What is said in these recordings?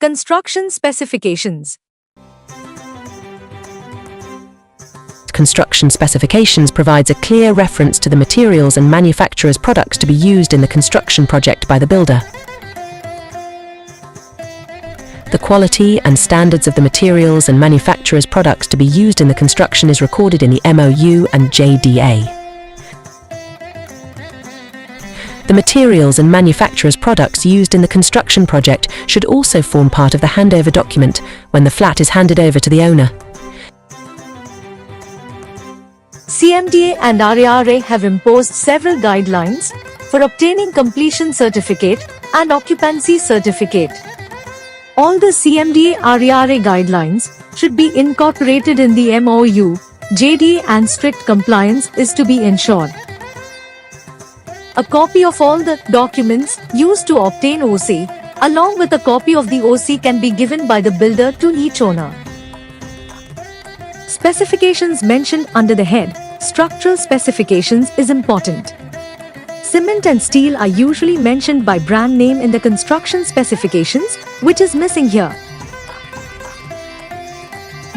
Construction specifications. Construction specifications provides a clear reference to the materials and manufacturer's products to be used in the construction project by the builder. The quality and standards of the materials and manufacturer's products to be used in the construction is recorded in the MOU and JDA. The materials and manufacturer's products used in the construction project should also form part of the handover document when the flat is handed over to the owner. CMDA and RARA have imposed several guidelines for obtaining completion certificate and occupancy certificate. All the CMDA RARA guidelines should be incorporated in the MOU, JDA, and strict compliance is to be ensured. A copy of all the documents used to obtain OC, along with a copy of the OC, can be given by the builder to each owner. Specifications mentioned under the head Structural Specifications is important. Cement and steel are usually mentioned by brand name in the construction specifications, which is missing here.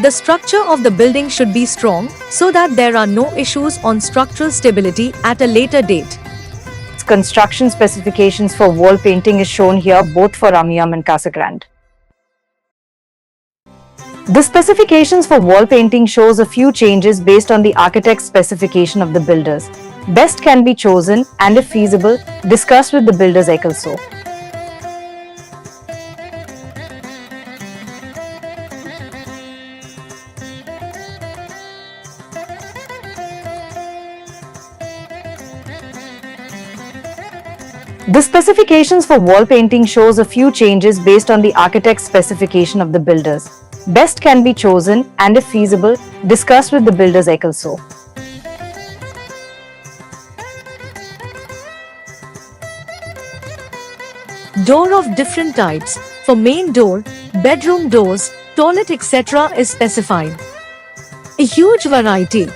The structure of the building should be strong so that there are no issues on structural stability at a later date. Construction specifications for wall painting is shown here both for Amiam and Casa Grande. The specifications for wall painting shows a few changes based on the architect's specification of the builders. Best can be chosen and, if feasible, discussed with the builders also. The specifications for wall painting shows a few changes based on the architect's specification of the builders. Best can be chosen and, if feasible, discussed with the builders also. Door of different types for main door, bedroom doors, toilet, etc. is specified. A huge variety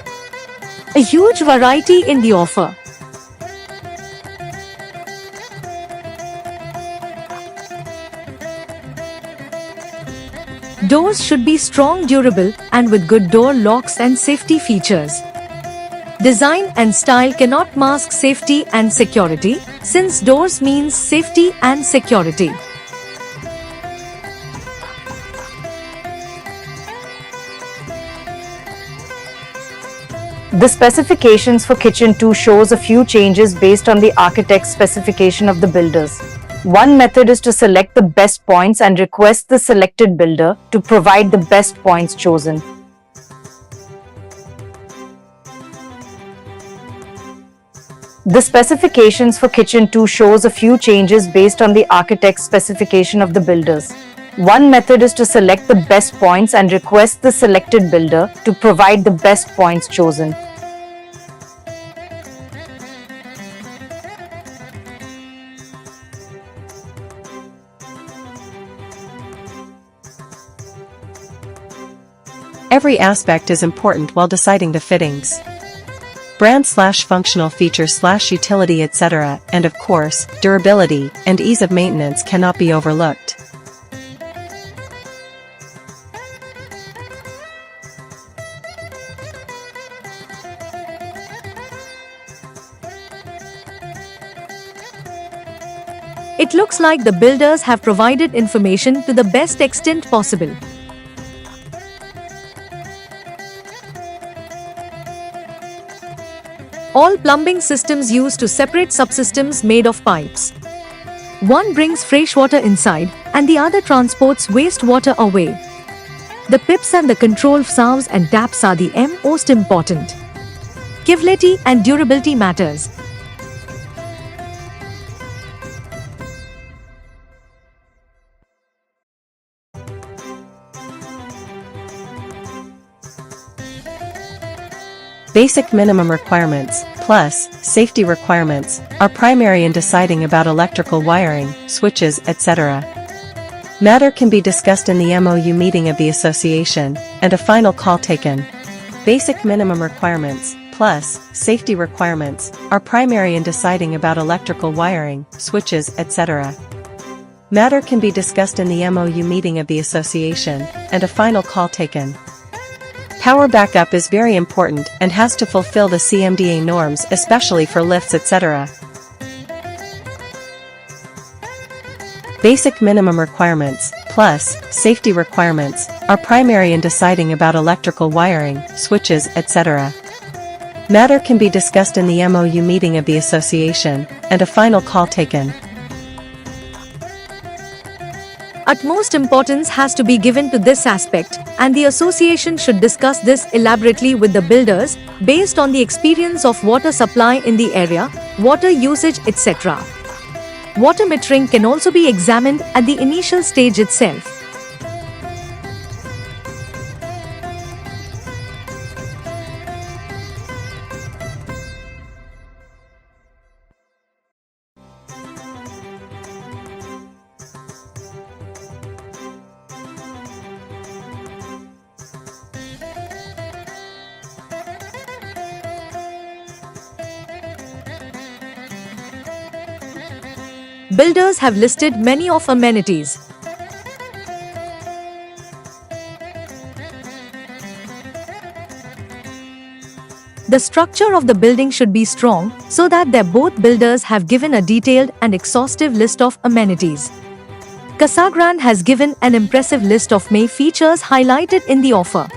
in the offer. Doors should be strong, durable, and with good door locks and safety features. Design and style cannot mask safety and security, since doors means safety and security. The specifications for kitchen 2 shows a few changes based on the architect's specification of the builders. One method is to select the best points and request the selected builder to provide the best points chosen. The specifications for kitchen 2 shows a few changes based on the architect's specification of the builders. One method is to select the best points and request the selected builder to provide the best points chosen. Every aspect is important while deciding the fittings. Brand/functional feature/utility, etc., and of course, durability and ease of maintenance cannot be overlooked. It looks like the builders have provided information to the best extent possible. All plumbing systems used to separate subsystems made of pipes. One brings fresh water inside and the other transports wastewater away. The pips and the control valves and taps are the most important. Kevlarity and durability matters. Basic minimum requirements, plus safety requirements, are primary in deciding about electrical wiring, switches, etc. Matter can be discussed in the MOU meeting of the association, and a final call taken. Basic minimum requirements, plus safety requirements, are primary in deciding about electrical wiring, switches, etc. Matter can be discussed in the MOU meeting of the association, and a final call taken. Power backup is very important and has to fulfill the CMDA norms, especially for lifts, etc. Basic minimum requirements, plus safety requirements, are primary in deciding about electrical wiring, switches, etc. Matter can be discussed in the MOU meeting of the association, and a final call taken. Utmost importance has to be given to this aspect, and the association should discuss this elaborately with the builders, based on the experience of water supply in the area, water usage, etc. Water metering can also be examined at the initial stage itself. Builders have listed many of amenities. The structure of the building should be strong, so that both builders have given a detailed and exhaustive list of amenities. Casagrande has given an impressive list of main features highlighted in the offer.